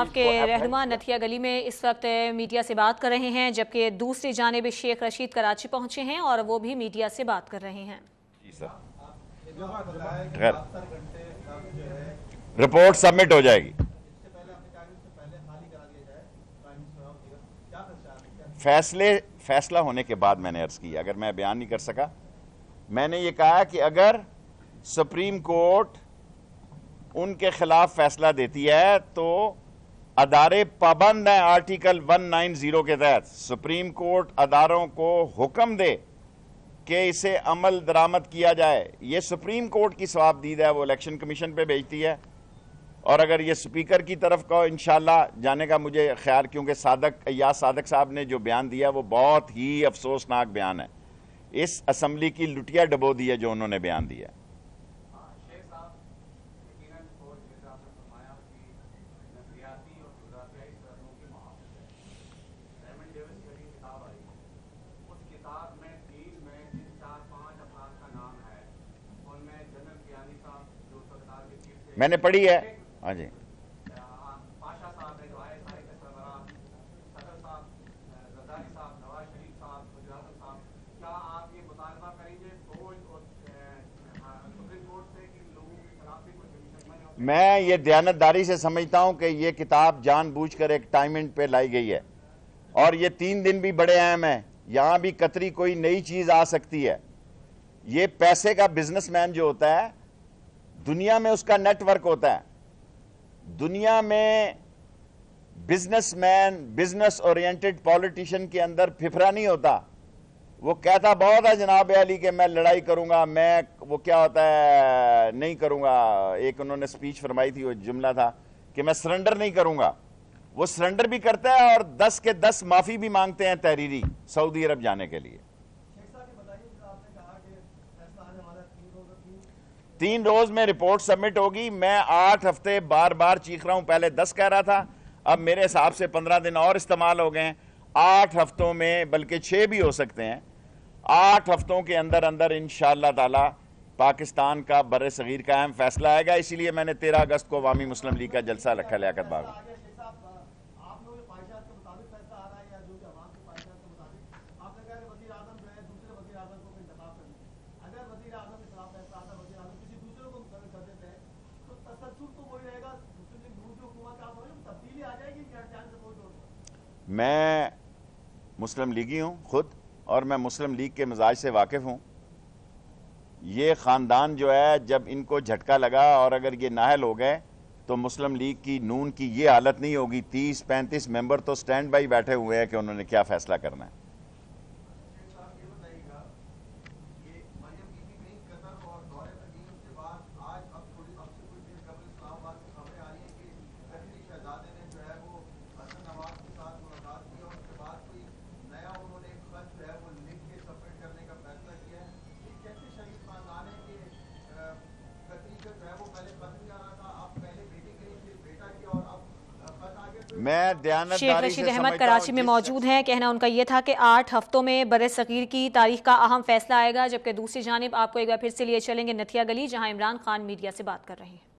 کے رہنما نتھیا گلی میں اس وقت میڈیا سے بات کر رہے ہیں، جبکہ دوسری جانب شیخ رشید کراچی پہنچے ہیں اور وہ بھی میڈیا سے بات کر رہے ہیں۔ جی سر، رپورٹ سبمٹ ہو جائے گی۔ فیصلہ ہونے کے بعد میں نے عرض کی، اگر میں بیان نہیں کر سکا، میں نے یہ کہا کہ اگر سپریم کورٹ ان کے خلاف فیصلہ دیتی ہے تو ادارے پابند ہیں آرٹیکل 190 کے تحت۔ سپریم کورٹ اداروں کو حکم دے کہ اسے عمل درآمد کیا جائے، یہ سپریم کورٹ کی ثوابدید ہے، وہ الیکشن کمیشن پہ بھیجتی ہے، اور اگر یہ سپیکر کی طرف کا انشاءاللہ جانے کا مجھے خیال، کیونکہ ایاز صادق صاحب نے جو بیان دیا وہ بہت ہی افسوسناک بیان ہے، اس اسمبلی کی لٹیا ڈبو دی ہے جو انہوں نے بیان دیا ہے۔ میں نے پڑھی ہے، ہاں جی۔ میں یہ دیانتداری سے سمجھتا ہوں کہ یہ کتاب جان بوجھ کر ایک ٹائمنٹ پہ لائی گئی ہے، اور یہ 3 دن بھی بڑے اہم ہیں، یہاں بھی قطری کوئی نئی چیز آ سکتی ہے۔ یہ پیسے کا بزنس مین جو ہوتا ہے، دنیا میں اس کا نیٹ ورک ہوتا ہے، دنیا میں business man, business oriented politician کے اندر پھپھرا نہیں ہوتا، وہ کہتا بہت ہے جناب علی کہ میں لڑائی کروں گا، میں وہ کیا ہوتا ہے نہیں کروں گا، ایک انہوں نے سپیچ فرمائی تھی، وہ جملہ تھا کہ میں سرنڈر نہیں کروں گا، وہ سرنڈر بھی کرتا ہے اور 10 کے 10 معافی بھی مانگتے ہیں تحریری سعودی عرب جانے کے لیے۔ 3 روز میں رپورٹ سبمٹ ہوگی۔ میں 8 ہفتے بار بار چیخ رہا ہوں، پہلے 10 کہہ رہا تھا، اب میرے حساب سے 15 دن اور استعمال ہو گئے ہیں۔ 8 ہفتوں میں، بلکہ 6 بھی ہو سکتے ہیں، 8 ہفتوں کے اندر انشاءاللہ تعالی پاکستان کا بر صغیر کا اہم فیصلہ آئے گا۔ اسی لیے میں نے 13 اگست کو عوامی مسلم لیگ کا جلسہ رکھا لیاقت باغ میں۔ میں مسلم لیگی ہوں خود، اور میں مسلم لیگ کے مزاج سے واقف ہوں۔ یہ خاندان جو ہے، جب ان کو جھٹکا لگا اور اگر یہ نااہل ہو گئے تو مسلم لیگ کی نون کی یہ حالت نہیں ہوگی۔ 30-35 ممبر تو سٹینڈ بائی بیٹھے ہوئے ہیں کہ انہوں نے کیا فیصلہ کرنا ہے۔ شیخ رشید احمد کراچی میں موجود ہیں، کہنا ان کا یہ تھا کہ 8 ہفتوں میں بر صغیر کی تاریخ کا اہم فیصلہ آئے گا، جبکہ دوسری جانب آپ کو ایک بار پھر سے لیے چلیں گے نتھیا گلی، جہاں عمران خان میڈیا سے بات کر رہے ہیں۔